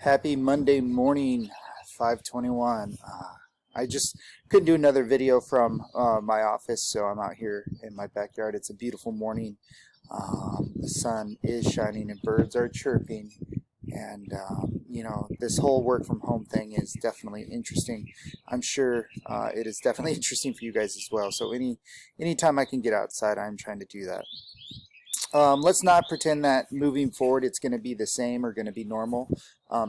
Happy Monday morning, 5:21. I just couldn't do another video from my office, so I'm out here in my backyard. It's a beautiful morning. The sun is shining and birds are chirping. And, this whole work from home thing is definitely interesting. I'm sure it is definitely interesting for you guys as well. So anytime I can get outside, I'm trying to do that. Let's not pretend that moving forward it's going to be the same or going to be normal.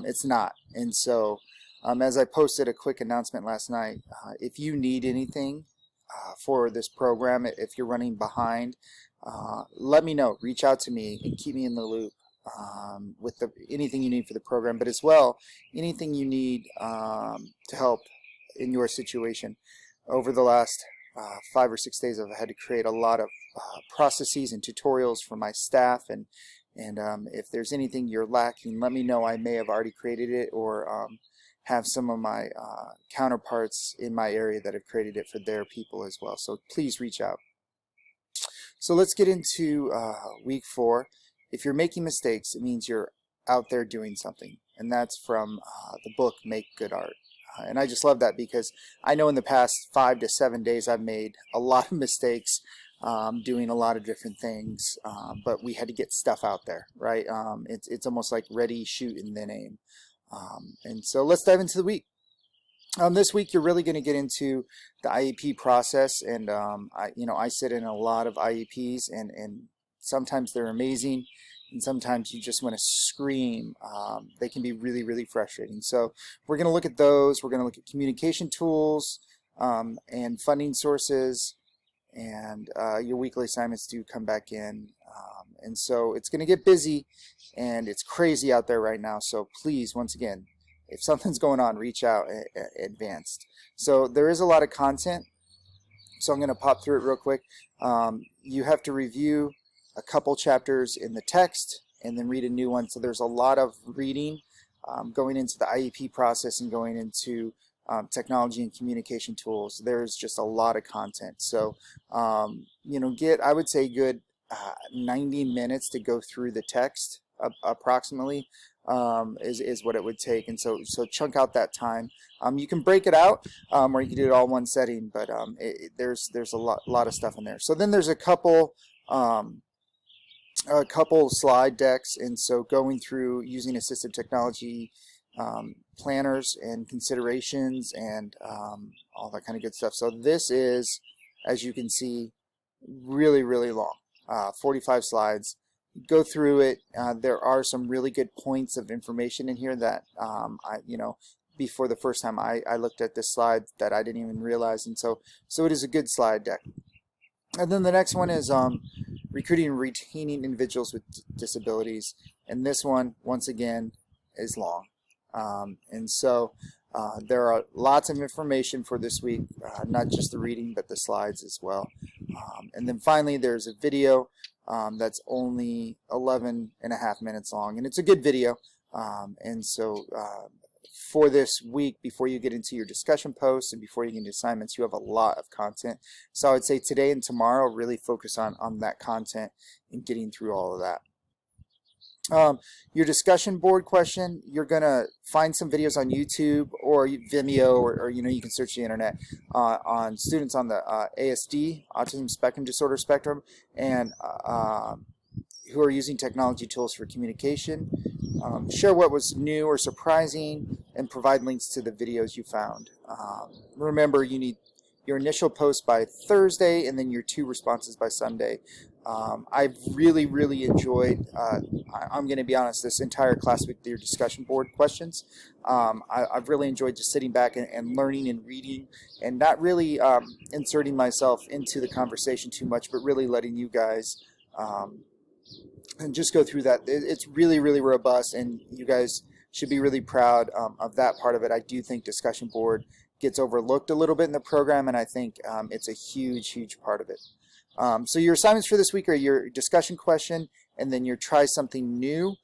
It's not. And so as I posted a quick announcement last night, if you need anything for this program, if you're running behind, let me know. Reach out to me and keep me in the loop with anything you need for the program, but as well anything you need to help in your situation. Over the last 5 or 6 days, I've had to create a lot of processes and tutorials for my staff, and if there's anything you're lacking, let me know. I may have already created it, or have some of my counterparts in my area that have created it for their people as well. So please reach out. So let's get into week 4. If you're making mistakes, it means you're out there doing something, and that's from the book Make Good Art. And I just love that because I know in the past 5 to 7 days I've made a lot of mistakes doing a lot of different things, but we had to get stuff out there, right? It's almost like ready, shoot, and then aim. And so let's dive into the week. This week you're really going to get into the IEP process, and I sit in a lot of IEPs, and sometimes they're amazing, and sometimes you just want to scream. They can be really, really frustrating. So we're going to look at those. We're going to look at communication tools and funding sources, and your weekly assignments do come back in. And so it's going to get busy, and it's crazy out there right now. So please, once again, if something's going on, reach out advanced. So there is a lot of content, so I'm going to pop through it real quick. You have to review a couple chapters in the text and then read a new one. So there's a lot of reading going into the IEP process and going into technology and communication tools. There's just a lot of content. So get, I would say, good 90 minutes to go through the text approximately is what it would take. And so chunk out that time. You can break it out or you can do it all in one setting, but there's a lot of stuff in there. So then there's a couple slide decks, and so going through using assistive technology planners and considerations and all that kind of good stuff. So this is, as you can see, really, really long, 45 slides. Go through it. There are some really good points of information in here that before the first time I looked at this slide that I didn't even realize, and so it is a good slide deck. And then the next one is recruiting and retaining individuals with disabilities, and this one, once again, is long. And so there are lots of information for this week, not just the reading, but the slides as well. And then finally, there's a video that's only 11.5 minutes long, and it's a good video. And so for this week, before you get into your discussion posts and before you get into assignments, you have a lot of content. So I would say today and tomorrow really focus on that content and getting through all of that. Your discussion board question, you're going to find some videos on YouTube or Vimeo, or you can search the internet on students on the ASD, Autism Spectrum Disorder spectrum, and who are using technology tools for communication. Share what was new or surprising, and provide links to the videos you found. Remember, you need your initial post by Thursday and then your 2 responses by Sunday. I've really, really enjoyed, I'm going to be honest, this entire class with your discussion board questions. I've really enjoyed just sitting back and learning and reading, and not really inserting myself into the conversation too much, but really letting you guys and just go through that. It's really, really robust, and you guys should be really proud of that part of it. I do think discussion board gets overlooked a little bit in the program, and I think it's a huge, huge part of it. So your assignments for this week are your discussion question, and then your try something new,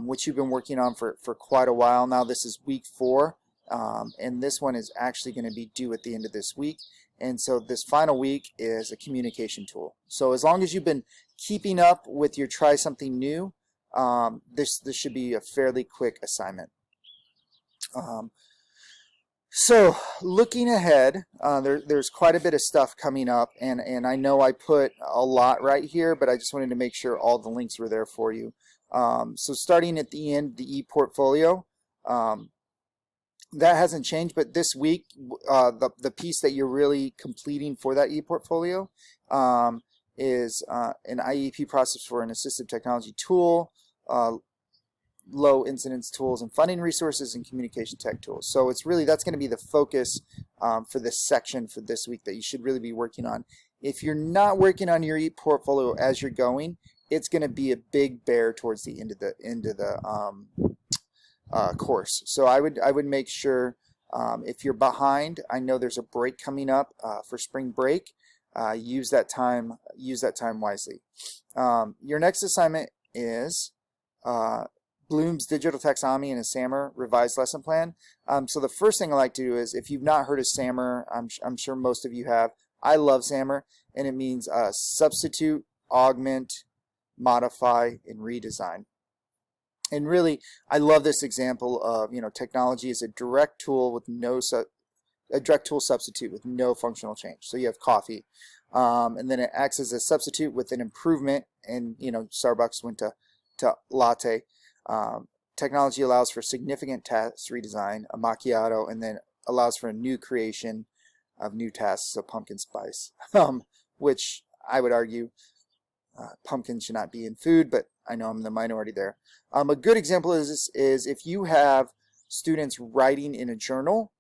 which you've been working on for quite a while now. This is week 4, and this one is actually going to be due at the end of this week. And so this final week is a communication tool. So as long as you've been keeping up with your try something new, this should be a fairly quick assignment. So looking ahead, there's quite a bit of stuff coming up, and I know I put a lot right here, but I just wanted to make sure all the links were there for you. So starting at the end, the e-portfolio, that hasn't changed, but this week, the piece that you're really completing for that e-portfolio is an IEP process for an assistive technology tool, low incidence tools and funding resources, and communication tech tools. So it's really, that's going to be the focus for this section for this week that you should really be working on. If you're not working on your e-portfolio as you're going, it's going to be a big bear towards the end of the course. So I would make sure, if you're behind, I know there's a break coming up for spring break. Use that time wisely. Your next assignment is Bloom's Digital Taxonomy and a SAMR revised lesson plan. So the first thing I like to do is, if you've not heard of SAMR, I'm sure most of you have. I love SAMR, and it means substitute, augment, modify, and redesign. And really, I love this example of, technology is a direct tool with a direct tool substitute with no functional change. So you have coffee, and then it acts as a substitute with an improvement, and Starbucks went to latte. Technology allows for significant task redesign, a macchiato, and then allows for a new creation of new tasks, a pumpkin spice, which I would argue pumpkin should not be in food, but I know I'm in the minority there. A good example is if you have students writing in a journal,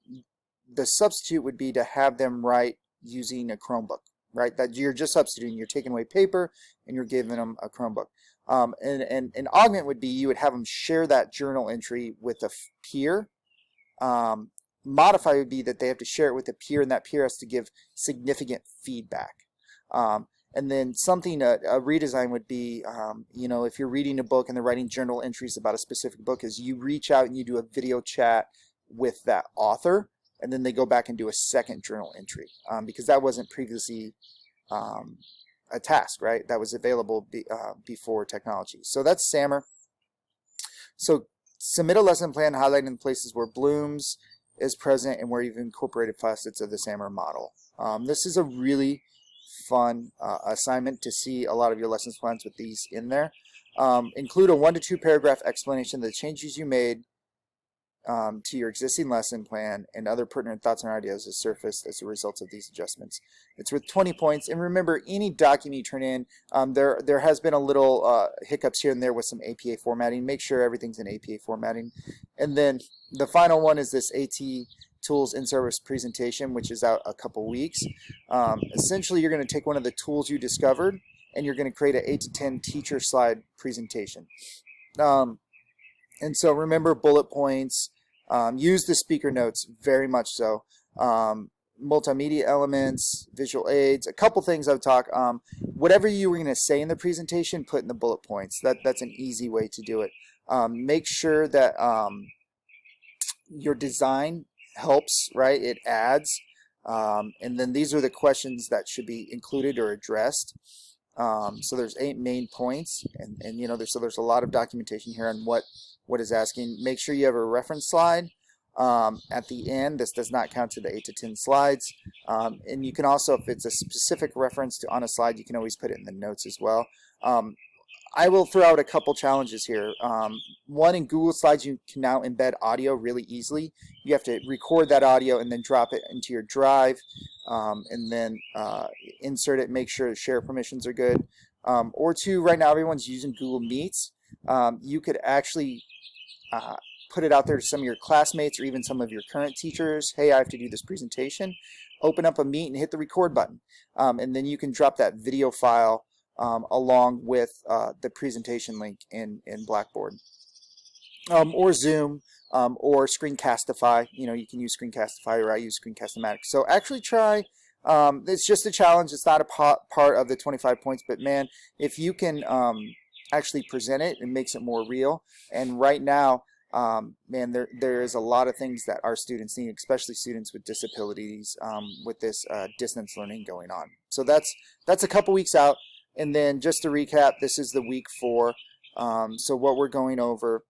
the substitute would be to have them write using a Chromebook, right? That you're just substituting. You're taking away paper and you're giving them a Chromebook. And an augment would be, you would have them share that journal entry with a peer. Modify would be that they have to share it with a peer, and that peer has to give significant feedback. And then something, a redesign would be, if you're reading a book and they're writing journal entries about a specific book, is you reach out and you do a video chat with that author, and then they go back and do a second journal entry, because that wasn't previously a task, right? That was available before technology. So that's SAMR. So submit a lesson plan highlighting the places where Bloom's is present and where you've incorporated facets of the SAMR model. This is a really fun assignment to see a lot of your lessons plans with these in there. Include a 1 to 2 paragraph explanation of the changes you made to your existing lesson plan and other pertinent thoughts and ideas that surfaced as a result of these adjustments. It's worth 20 points. And remember, any document you turn in, there has been a little hiccups here and there with some APA formatting. Make sure everything's in APA formatting. And then the final one is this AT Tools in-service presentation, which is out a couple weeks. Essentially, you're going to take one of the tools you discovered and you're going to create an 8 to 10 teacher slide presentation. And so remember bullet points, use the speaker notes, very much so. Multimedia elements, visual aids, a couple things I've talked. Whatever you were going to say in the presentation, put in the bullet points. That's an easy way to do it. Make sure that your design helps, right? It adds. And then these are the questions that should be included or addressed. So there's 8 main points, and there's a lot of documentation here on what is asking. Make sure you have a reference slide at the end. This does not count to the 8 to 10 slides. And you can also, if it's a specific reference on a slide, you can always put it in the notes as well. I will throw out a couple challenges here. One, in Google Slides, you can now embed audio really easily. You have to record that audio and then drop it into your drive, and then insert it, make sure share permissions are good. Or 2, right now everyone's using Google Meets. You could actually put it out there to some of your classmates or even some of your current teachers. Hey, I have to do this presentation. Open up a Meet and hit the record button. And then you can drop that video file along with the presentation link in Blackboard. Or Zoom, or Screencastify. You can use Screencastify, or I use Screencast-O-Matic. So actually try, it's just a challenge. It's not a part of the 25 points, but man, if you can actually present it, it makes it more real. And right now, man, there is a lot of things that our students need, especially students with disabilities, with this distance learning going on. So that's a couple weeks out. And then just to recap, this is the week 4. So what we're going over,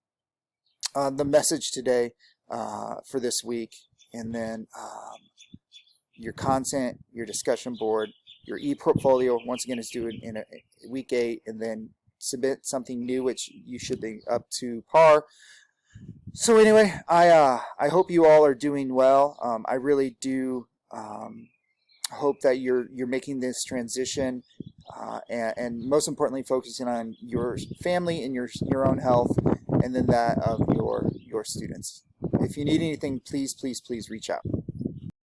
the message today, for this week, and then your content, your discussion board, your e-portfolio. Once again, is due in week 8, and then submit something new, which you should be up to par. So anyway, I hope you all are doing well. I really do hope that you're making this transition, and most importantly, focusing on your family and your own health, and then that of your students. If you need anything, please reach out.